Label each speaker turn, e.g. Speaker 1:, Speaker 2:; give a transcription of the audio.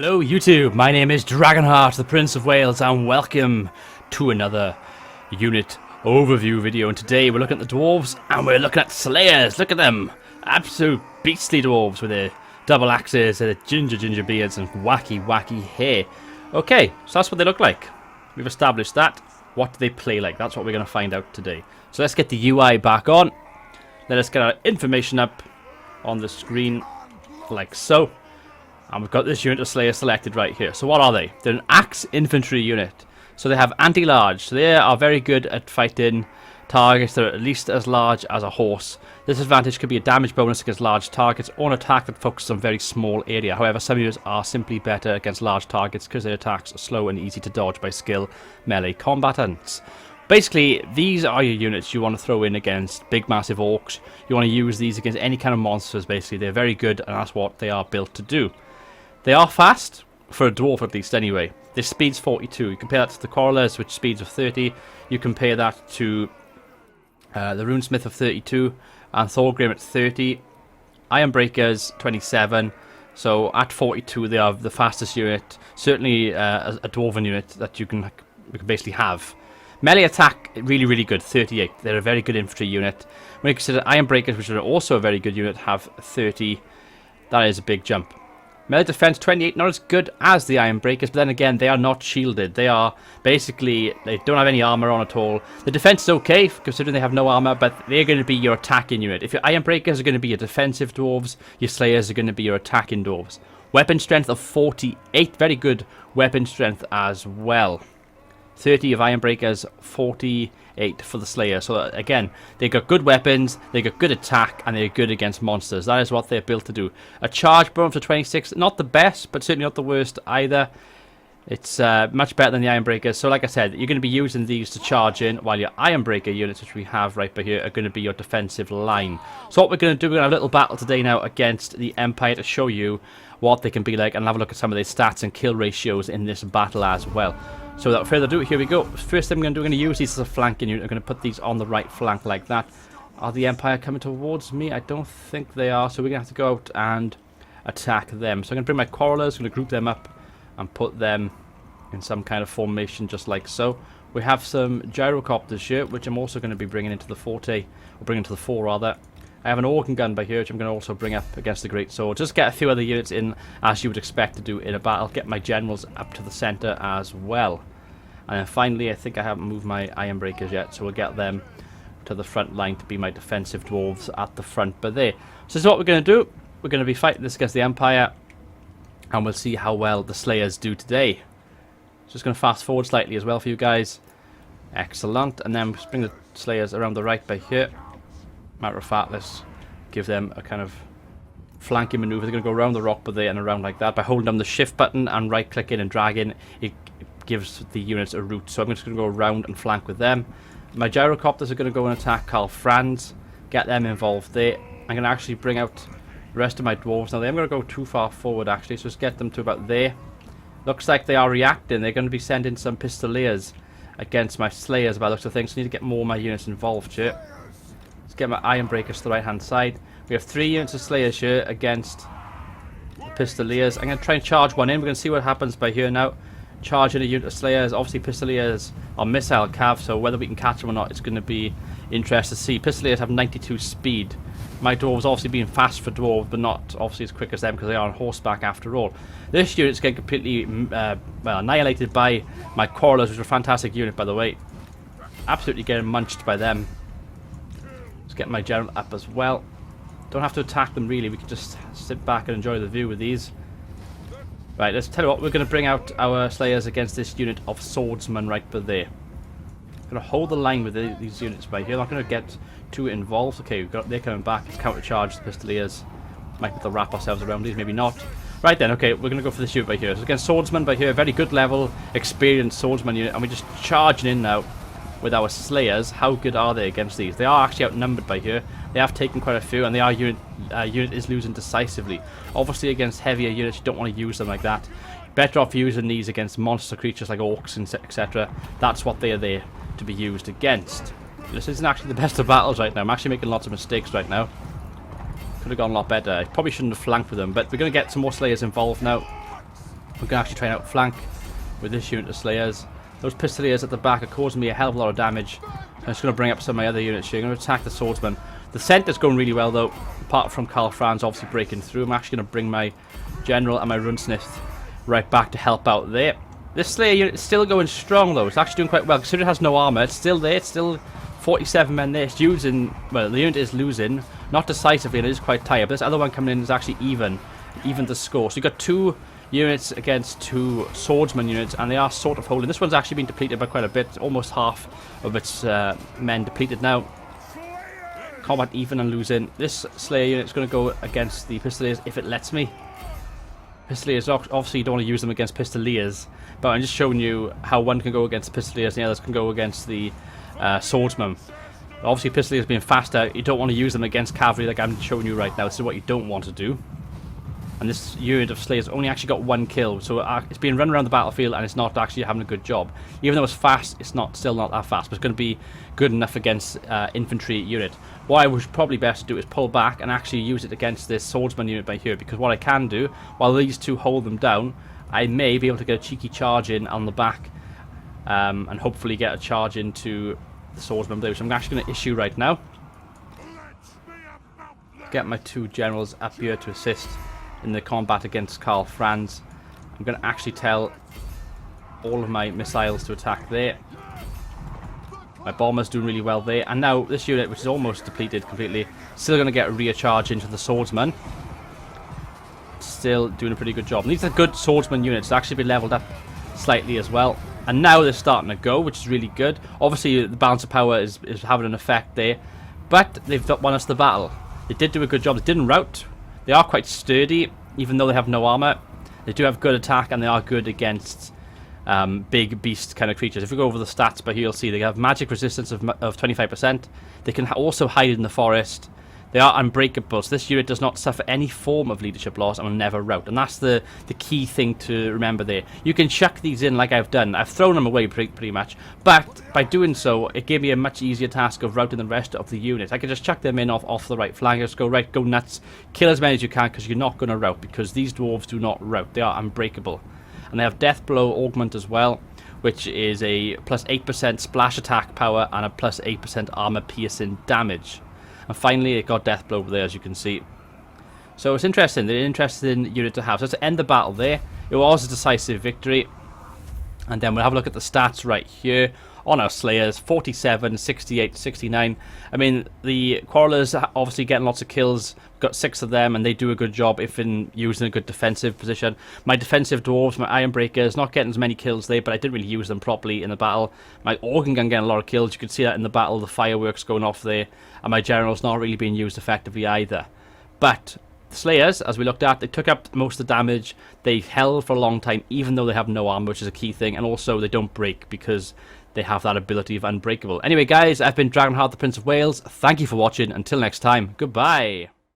Speaker 1: Hello YouTube, my name is Dragonheart, the Prince of Wales, and welcome to another unit overview video. And today we're looking at the dwarves and we're looking at slayers. Look at them, absolute beastly dwarves with their double axes and their ginger beards and wacky hair. Okay, so that's what they look like. We've established that. What do they play like? That's what we're going to find out today. So let's get the UI back on. Let us get our information up on the screen like so. And we've got this unit of Slayer selected right here. So what are they? They're an axe infantry unit. So they have anti-large. So they are very good at fighting targets that are at least as large as a horse. This advantage could be a damage bonus against large targets or an attack that focuses on a very small area. However, some units are simply better against large targets because their attacks are slow and easy to dodge by skilled melee combatants. Basically, these are your units you want to throw in against big massive orcs. You want to use these against any kind of monsters basically. They're very good and that's what they are built to do. They are fast, for a dwarf at least anyway. Their speed's 42. You compare that to the Quarrelers, which speeds of 30. You compare that to the Runesmith of 32 and Thorgrim at 30. Ironbreakers 27. So at 42 they are the fastest unit. Certainly a dwarven unit that you can basically have. Melee attack, really good, 38. They're a very good infantry unit. When you consider Ironbreakers, which are also a very good unit, have 30. That is a big jump. Melee defense 28, not as good as the Ironbreakers, but then again, they are not shielded. They are basically, they don't have any armor on at all. The defense is okay, considering they have no armor, but they're going to be your attacking unit. If your Ironbreakers are going to be your defensive dwarves, your Slayers are going to be your attacking dwarves. Weapon strength of 48, very good weapon strength as well. 30 of Ironbreakers, 48 for the Slayer. So again, they got good weapons, they got good attack, and they're good against monsters. That is what they're built to do. A charge bonus of 26, not the best, but certainly not the worst either. It's much better than the Ironbreakers. So like I said, you're going to be using these to charge in, while your Ironbreaker units, which we have right by here, are going to be your defensive line. So what we're going to do, we're going to have a little battle today now against the Empire to show you what they can be like, and have a look at some of their stats and kill ratios in this battle as well. So without further ado, here we go. First thing I'm going to do, I'm going to use these as a flanking unit. I'm going to put these on the right flank like that. Are the Empire coming towards me? I don't think they are, so we're going to have to go out and attack them. So I'm going to bring my Quarrelers, I'm going to group them up and put them in some kind of formation just like so. We have some gyrocopters here, which I'm also going to be bringing into the forte, or bringing to the fore rather. I have an organ gun by here, which I'm going to also bring up against the Great Sword. Just get a few other units in, as you would expect to do in a battle. Get my generals up to the centre as well. And then finally, I think I haven't moved my Ironbreakers yet, so we'll get them to the front line to be my defensive dwarves at the front. But there. So this is what we're going to do. We're going to be fighting this against the Empire, and we'll see how well the Slayers do today. Just going to fast forward slightly as well for you guys. Excellent. And then bring the Slayers around the right by here. Matter of fact, let's give them a kind of flanking maneuver. They're going to go around the rock but there and around like that. By holding down the shift button and right clicking and dragging, it gives the units a route. So I'm just going to go around and flank with them. My gyrocopters are going to go and attack Karl Franz, get them involved there. I'm going to actually bring out the rest of my dwarves. Now they aren't going to go too far forward actually, so just get them to about there. Looks like they are reacting. They're going to be sending some Pistoliers against my Slayers by the looks of things. So I need to get more of my units involved here. Get my Ironbreakers to the right hand side. We have 3 units of Slayers here against the Pistoliers. I'm going to try and charge one in. We're going to see what happens by here now. Charging a unit of Slayers. Obviously Pistoliers are missile cav, so whether we can catch them or not, it's going to be interesting to see. Pistoliers have 92 speed. My dwarves obviously being fast for dwarves, but not obviously as quick as them because they are on horseback after all. This unit's getting completely well, annihilated by my Quarrelers, which are a fantastic unit by the way. Absolutely getting munched by them. Get my general up as well. Don't have to attack them really, we can just sit back and enjoy the view with these. Right, let's tell you what, we're going to bring out our Slayers against this unit of swordsmen right by there. Going to hold the line with these units right here. Not going to get too involved. Okay, they're coming back. Let's countercharge the Pistoliers. Might be able to wrap ourselves around these, maybe not. Right then, okay, we're going to go for this unit by here. So against swordsmen by here, very good level, experienced swordsman unit, and we're just charging in now with our Slayers. How good are they against these? They are actually outnumbered by here. They have taken quite a few, and unit is losing decisively. Obviously, against heavier units, you don't want to use them like that. Better off using these against monster creatures like orcs and etc. That's what they are there to be used against. This isn't actually the best of battles right now. I'm actually making lots of mistakes right now. Could have gone a lot better. I probably shouldn't have flanked with them, but we're going to get some more Slayers involved now. We're going to actually try and outflank with this unit of Slayers. Those Pistoliers at the back are causing me a hell of a lot of damage. I'm just going to bring up some of my other units here. I'm going to attack the Swordsman. The centre's going really well though, apart from Karl Franz obviously breaking through. I'm actually going to bring my General and my Runesmith right back to help out there. This Slayer unit is still going strong though. It's actually doing quite well considering it has no armour. It's still there. It's still 47 men there. It's using, well, the unit is losing, not decisively, and it is quite tired. But this other one coming in is actually even the score. So you've got 2 units against 2 swordsman units, and they are sort of holding. This one's actually been depleted by quite a bit. Almost half of its men depleted now. Combat even and losing. This Slayer unit is going to go against the Pistoliers if it lets me. Pistoliers, obviously you don't want to use them against Pistoliers, but I'm just showing you how one can go against the Pistoliers and the others can go against the swordsman. Obviously Pistoliers being faster, you don't want to use them against cavalry like I'm showing you right now. This is what you don't want to do. And this unit of Slayers only actually got 1 kill, so it's being run around the battlefield and it's not actually having a good job. Even though it's fast, it's still not that fast, but it's going to be good enough against infantry unit. What I would probably best do is pull back and actually use it against this swordsman unit by here, because what I can do, while these 2 hold them down, I may be able to get a cheeky charge in on the back and hopefully get a charge into the swordsman blade, which I'm actually going to issue right now. Get my 2 generals up here to assist in the combat against Karl Franz. I'm going to actually tell all of my missiles to attack there. My bomber's doing really well there. And now this unit, which is almost depleted completely, still going to get a rear charge into the swordsman. Still doing a pretty good job. And these are good swordsman units. They've actually been leveled up slightly as well. And now they're starting to go, which is really good. Obviously, the balance of power is having an effect there. But they've won us the battle. They did do a good job. They didn't rout. They are quite sturdy, even though they have no armor. They do have good attack, and they are good against big beast kind of creatures. If we go over the stats by here, you'll see they have magic resistance of 25%. They can also hide in the forest. They are unbreakable, so this unit does not suffer any form of leadership loss and will never rout. And that's the key thing to remember there. You can chuck these in like I've done. I've thrown them away pretty much. But by doing so, it gave me a much easier task of routing the rest of the unit. I can just chuck them in off the right flank. Just go right, go nuts. Kill as many as you can, because you're not going to rout, because these dwarves do not rout. They are unbreakable. And they have Death Blow Augment as well, which is a plus 8% splash attack power and a plus 8% armor piercing damage. And finally, it got Death Blow over there, as you can see. So it's interesting. They're an interesting unit to have. So to end the battle there, it was a decisive victory. And then we'll have a look at the stats right here on our Slayers. 47, 68, 69. I mean, the Quarrelers are obviously getting lots of kills. We've got 6 of them, and they do a good job if using a good defensive position. My defensive Dwarves, my Iron Breakers, not getting as many kills there, but I didn't really use them properly in the battle. My Organ Gun getting a lot of kills. You can see that in the battle, the fireworks going off there. And my General's not really being used effectively either. But the Slayers, as we looked at, they took up most of the damage. They held for a long time, even though they have no armor, which is a key thing. And also, they don't break, because they have that ability of unbreakable. Anyway, guys, I've been Dragonheart, the Prince of Wales. Thank you for watching. Until next time, goodbye.